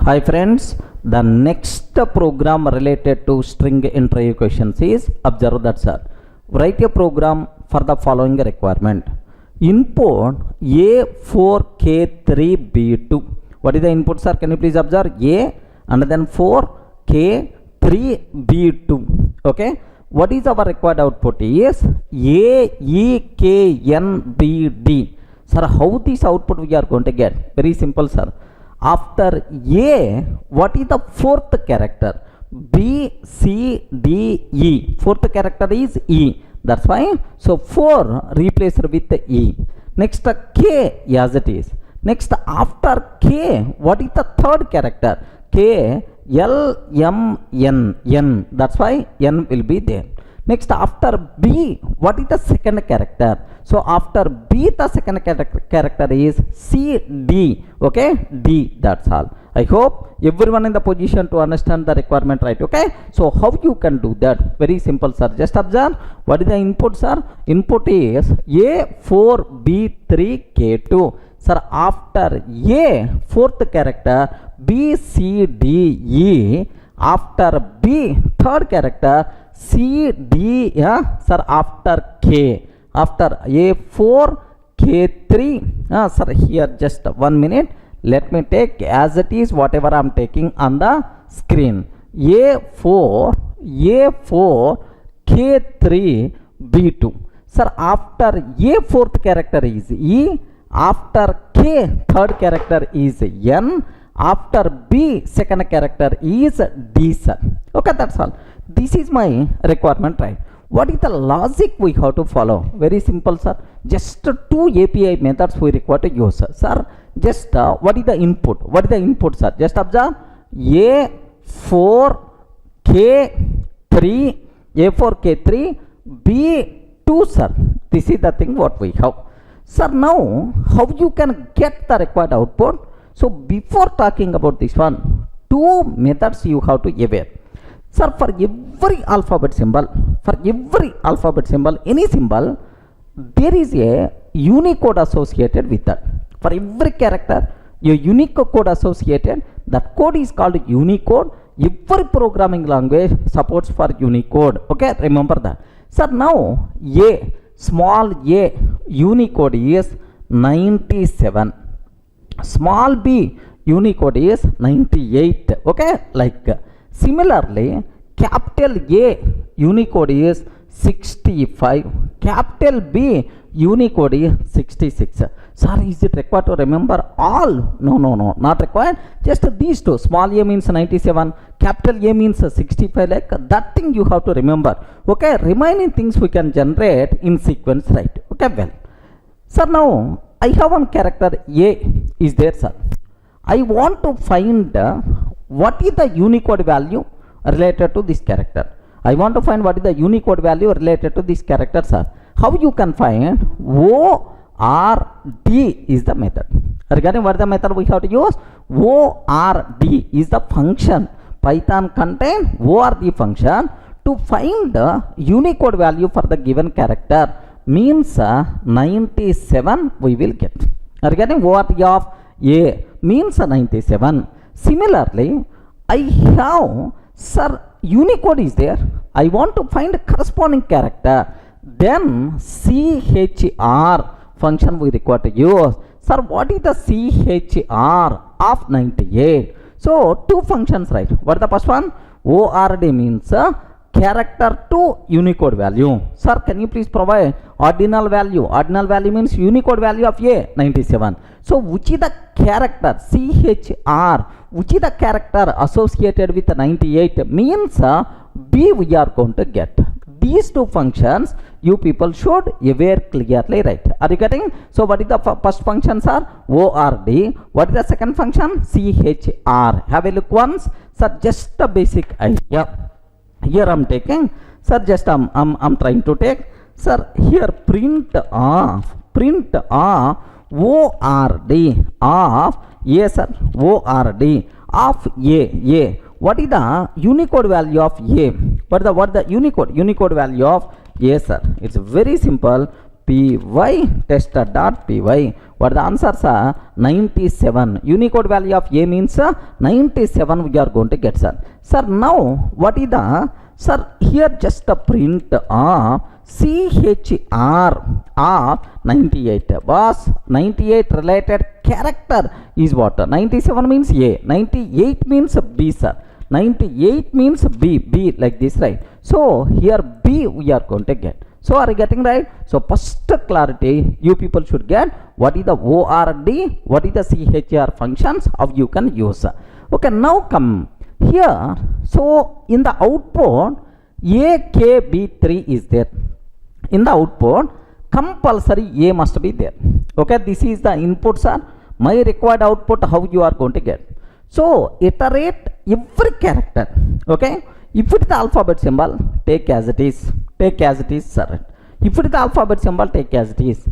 Hi friends, the next program related to string interview questions is observe that sir. Write a program for the following requirement. Input a4k3b2. What is the input sir? Can you please observe? A and then 4k3b2. Okay. What is our required output is aeknbd. Sir, how this output we are going to get? Very simple sir. After A, what is the fourth character? B, C, D, E. Fourth character is E. That's why. So 4 replaced with E. Next K as it is. Next after K, what is the third character? K, L, M, N. N. That's why N will be there. Next after B, what is the second character? So after B, the second character is C, D. Okay, D. That's all. I hope everyone in the position to understand the requirement, right? Okay. So how you can do that? Very simple, sir. Just observe. What is the input, sir? Input is A4B3K2. Sir, after A, fourth character B, C, D, E. After B, third character C, D, sir, after K, after A4, K3, sir, here just 1 minute, let me take as it is whatever I am taking on the screen. A4, K3, B2. Sir, after A, fourth character is E, after K, third character is N, after B, second character is D, sir. Okay, that's all. This is my requirement, right? What is the logic we have to follow? Very simple, sir. Just 2 API methods we require to use, sir. Just what is the input? What is the input, sir? Just observe A4K3 B2, sir. This is the thing what we have. Sir, now how you can get the required output? So before talking about this one, 2 methods you have to aware. Sir, for every alphabet symbol, any symbol, there is a Unicode associated with that. For every character, a unique code associated. That code is called Unicode. Every programming language supports for Unicode. Okay, remember that. Sir, now small a Unicode is 97. Small b Unicode is 98. Okay, like similarly, capital A Unicode is 65. Capital B Unicode is 66. Sorry, is it required to remember all? No, not required. Just these two. Small a means 97. Capital A means 65. Like that thing you have to remember. Okay, remaining things we can generate in sequence, right? Okay, well. Sir, now I have one character A is there, sir. I want to find what is the Unicode value related to this character. I want to find what is the Unicode value related to this character, sir. How you can find? ORD is the method. Regarding what is the method we have to use? ORD is the function. Python contain ORD function to find the Unicode value for the given character. Means 97 we will get. Regarding ORD of A means 97. Similarly, I have, sir, Unicode is there. I want to find a corresponding character. Then CHR function we require to use. Sir, what is the CHR of 98? So, 2 functions, right? What is the first one? ORD means character to Unicode value. Sir, can you please provide ordinal value? Ordinal value means Unicode value of A, 97. So, which is the character? CHR. Which is the character associated with 98 means B we are going to get. These 2 functions you people should aware clearly, right? Are you getting? So, what is the first function, sir? ORD. What is the second function? CHR. Have a look once. Sir, just a basic idea. Here I am taking. Sir, just I'm trying to take. Sir, here print of ORD of A, sir. ORD of A. What is the Unicode value of A? What is the Unicode value of A, sir? It's very simple. py test.py. What the answers are? 97. Unicode value of a means 97 we are going to get, sir. Sir, now what is the, sir, here just a print of CHR of 98. Was 98 related character is what? 97 means A, 98 means B, sir. 98 means B like this, right? So here B we are going to get. So are you getting right? So first clarity you people should get what is the ORD, what is the CHR functions of you can use. Okay, now come here. So in the output aeknbd is there. In the output compulsory A must be there. Okay, this is the inputs are my required output how you are going to get. So iterate every character. Okay, if it is the alphabet symbol, take as it is, sir. If it is the alphabet symbol, take as it is.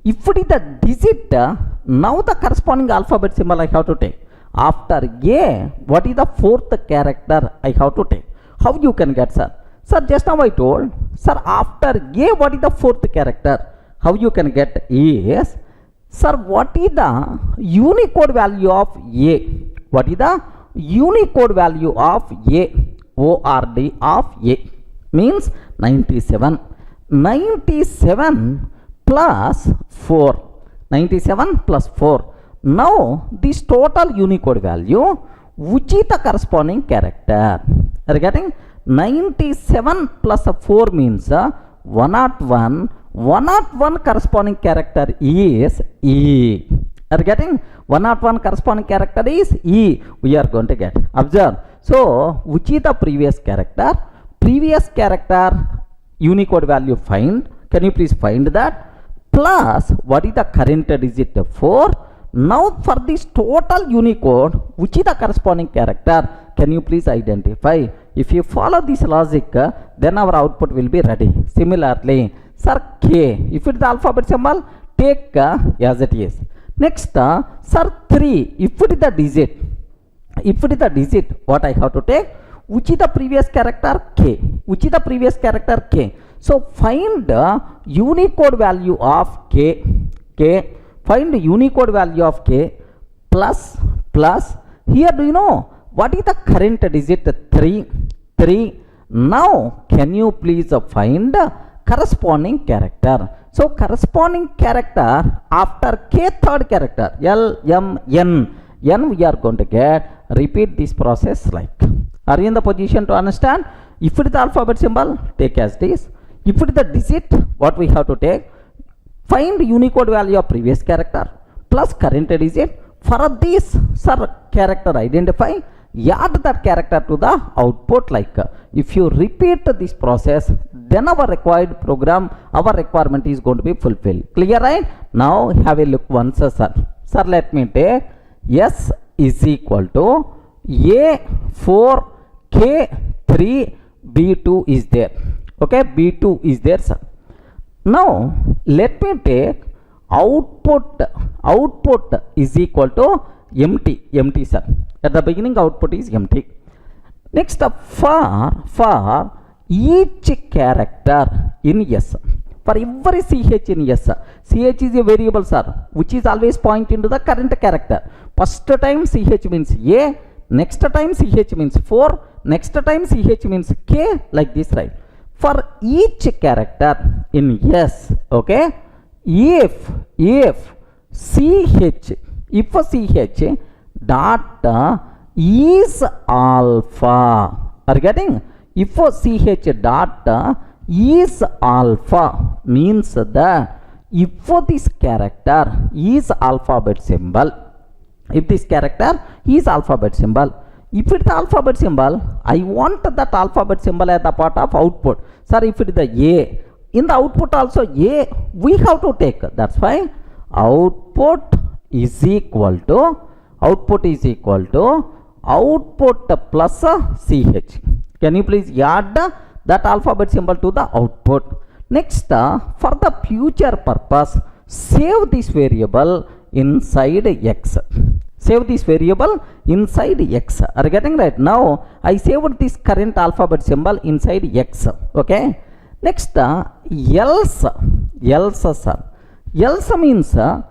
If it is the digit, now the corresponding alphabet symbol I have to take. After A, what is the fourth character I have to take? How you can get, sir? Sir, just now I told, sir, after A, what is the fourth character? How you can get is, sir, what is the Unicode value of A? What is the Unicode value of A? ORD of A means 97. 97 plus 4. 97 plus 4. Now this total Unicode value, which is the corresponding character? Are you getting? 97 plus 4 means 101. 101 corresponding character is E. Are you getting? 101 corresponding character is E. We are going to get. Observe. So which is the previous character? Previous character Unicode value find. Can you please find that? Plus what is the current digit? 4. Now for this total Unicode, which is the corresponding character? Can you please identify? If you follow this logic, then our output will be ready. Similarly, sir, K. If it is the alphabet symbol, take as it is. Next, sir, 3. If it is the digit, what I have to take? Which is the previous character? K. Which is the previous character? K. So find Unicode value of K. Find the Unicode value of K plus. Here do you know what is the current digit? 3. Now can you please find corresponding character? So corresponding character after K third character L, M, N we are going to get. Repeat this process like. Are you in the position to understand? If it is the alphabet symbol, take as it is. If it is the digit, what we have to take? Find Unicode value of previous character plus current digit. For this, sir, character identify, add that character to the output like. If you repeat this process, then our required program, our requirement is going to be fulfilled. Clear, right? Now have a look once, sir. Sir, let me take S is equal to a4k3b2 is there. Okay, b2 is there, sir. Now let me take output is equal to empty, sir. At the beginning output is empty. Next, for each character in S, for every CH in S, CH is a variable, sir, which is always pointing to the current character. First time CH means A, next time CH means 4, next time CH means K, like this, right? For each character in S, okay, if CH dot is alpha, are you getting? If CH dot is alpha means that if this character is alphabet symbol, if this character is alphabet symbol, if it is alphabet symbol, I want that alphabet symbol as the part of output. Sir, if it is the A, in the output also A we have to take. That's why output is equal to output plus CH. Can you please add that alphabet symbol to the output? Next, for the future purpose, save this variable inside X. Save this variable inside X. Are you getting right? Now I saved this current alphabet symbol inside X. Okay. Next, else, sir. Else means, sir,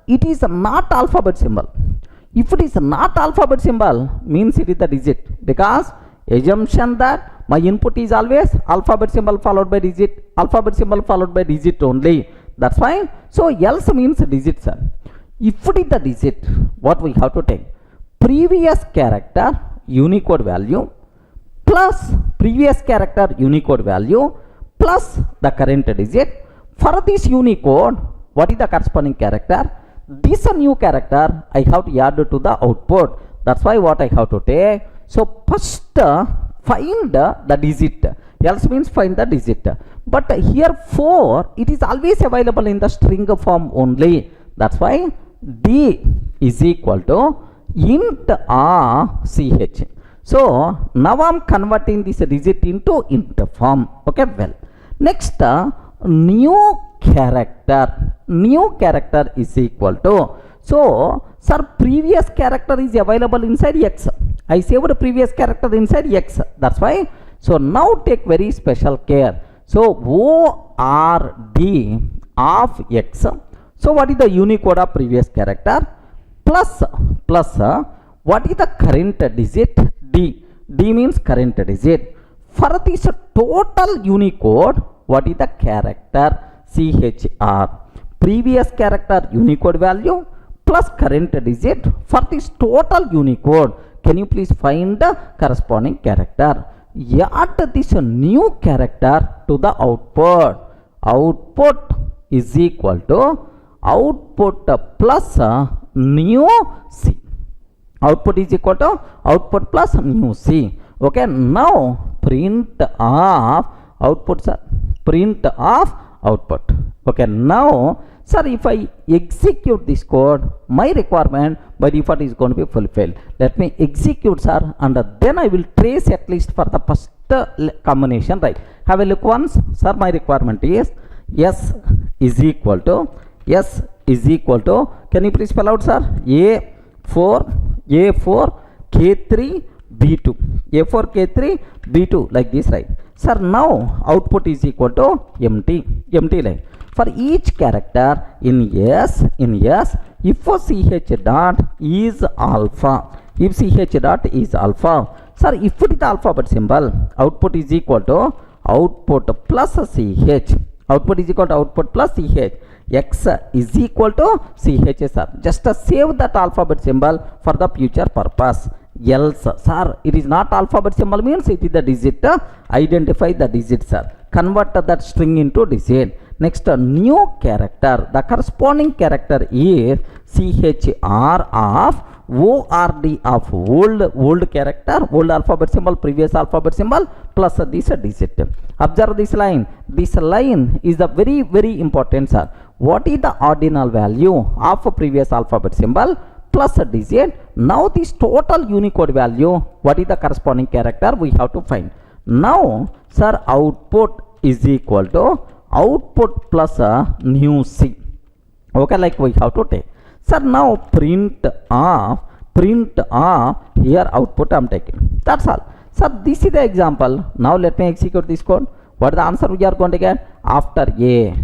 it is not alphabet symbol. If it is not alphabet symbol, means it is the digit, because assumption that my input is always alphabet symbol followed by digit, alphabet symbol followed by digit only. That's fine. So else means digit, sir. If it is the digit, what we have to take? Previous character Unicode value plus previous character Unicode value plus the current digit. For this Unicode, what is the corresponding character? This new character I have to add to the output. That's why what I have to take. So first find the digit. Else means find the digit. But here 4, it is always available in the string form only. That's why D is equal to int ch. So now I am converting this digit into int form. Okay, well. Next, new character. New character is equal to. So, sir, previous character is available inside x. I saved previous character inside x. That's why. So now take very special care. So ORD of x. So what is the Unicode of previous character? Plus what is the current digit? D. D means current digit. For this total Unicode, what is the character? CHR. Previous character Unicode value plus current digit for this total Unicode. Can you please find the corresponding character? Add this new character to the output. Output is equal to output plus new C. Output is equal to output plus new C. Okay, now print of output, sir. Print of output. Okay, now, sir, if I execute this code, my requirement by default is going to be fulfilled. Let me execute, sir, and then I will trace at least for the first combination, right? Have a look once, sir. My requirement is S is equal to, can you please spell out, sir? A4k3b2, A4k3b2, like this, right? Sir, now output is equal to empty line. For each character in S, if ch dot is alpha, sir, if it is the alphabet symbol, output is equal to output plus ch. Output is equal to output plus ch. X is equal to ch, sir. Just save that alphabet symbol for the future purpose. Else, sir, it is not alphabet symbol means it is the digit. Identify the digit, sir. Convert that string into digit. Next, new character. The corresponding character is CHR of ORD of old character, old alphabet symbol, previous alphabet symbol plus this digit. Observe this line. This line is the very, very important, sir. What is the ordinal value of a previous alphabet symbol plus a digit? Now this total Unicode value, what is the corresponding character we have to find. Now, sir, output is equal to output plus a new C. Okay, like we have to take. Sir, now print of here output I am taking. That's all. Sir, this is the example. Now let me execute this code. What is the answer we are going to get? After A,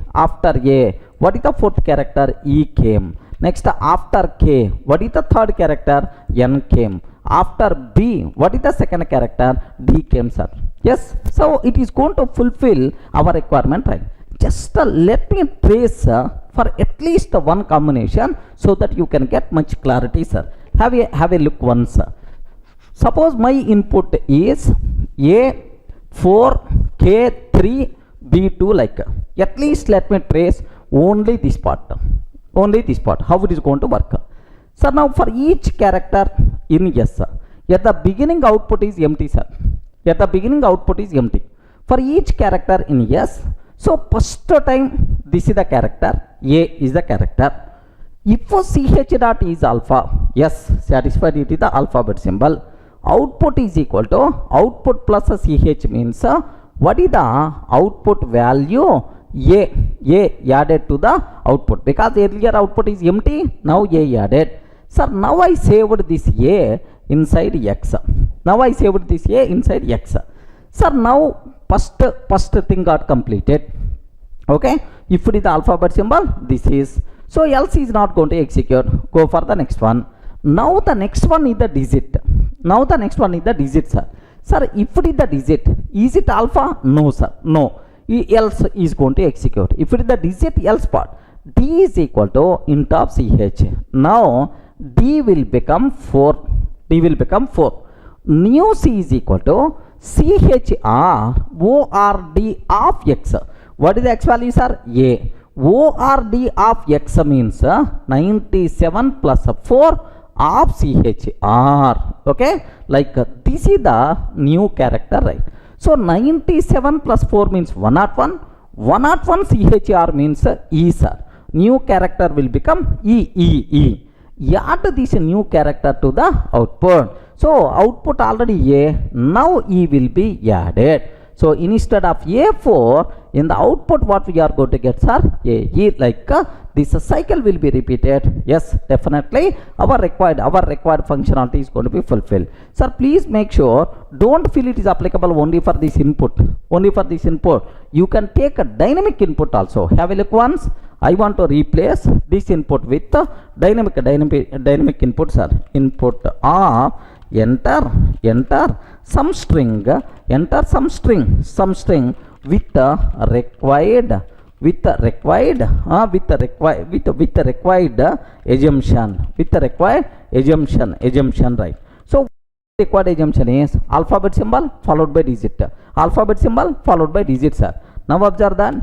what is the fourth character? E came. Next, after K, what is the third character? N came. After B, what is the second character? D came, sir. Yes, so it is going to fulfill our requirement, right? Just let me trace for at least one combination so that you can get much clarity, sir. Have a look once. Suppose my input is A4k3b2, like. At least let me trace only this part. How it is going to work. So now for each character in S, at the beginning output is empty, sir. For each character in S, so first time this is the character, A is the character. If ch dot is alpha, yes, satisfied, it is the alphabet symbol. Output is equal to output plus ch means what is the output value? A added to the output, because earlier output is empty, now A added. Sir, now I saved this A inside X. Sir, now first thing got completed. Okay, if it is the alphabet symbol, this is, so else is not going to execute. Go for the next one. Now the next one is the digit. Now the next one is the digit, sir. Sir, if it is the digit, is it alpha? No, sir, no. Else is going to execute. If it is the digit, else part, d is equal to int of ch. Now d will become 4. D will become 4. New c is equal to chr ord of x. What is the x value, sir? A. ORD of x means 97 plus 4 of CHR. Okay, like this is the new character, right? So 97 plus 4 means 101. 101 CHR means E, sir. New character will become E. Add this new character to the output. So output already A. Now E will be added. So instead of A4, in the output what we are going to get, sir? AE. Like this cycle will be repeated. Yes, definitely our required functionality is going to be fulfilled. Sir, please make sure, don't feel it is applicable only for this input. Only for this input. You can take a dynamic input also. Have a look once. I want to replace this input with dynamic input, sir. Input of enter some string with the required assumption, right? So required assumption is alphabet symbol followed by digit, sir. Now observe that.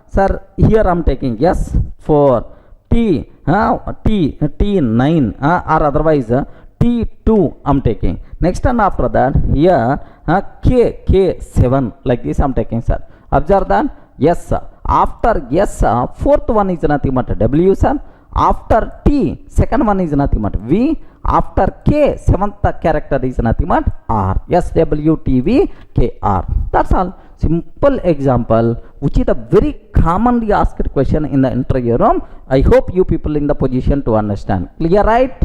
Sir, here I am taking yes for T9 or otherwise T2 I am taking. Next and after that here K7, like this I am taking, sir. Observe that. Yes, sir. After yes, fourth one is nothing but W, sir. After T, second one is nothing but V. After K, seventh character is nothing but R. Yes, W, T, V, K, R. That's all. Simple example, which is a very commonly asked question in the interview room. I hope you people in the position to understand. Clear, right?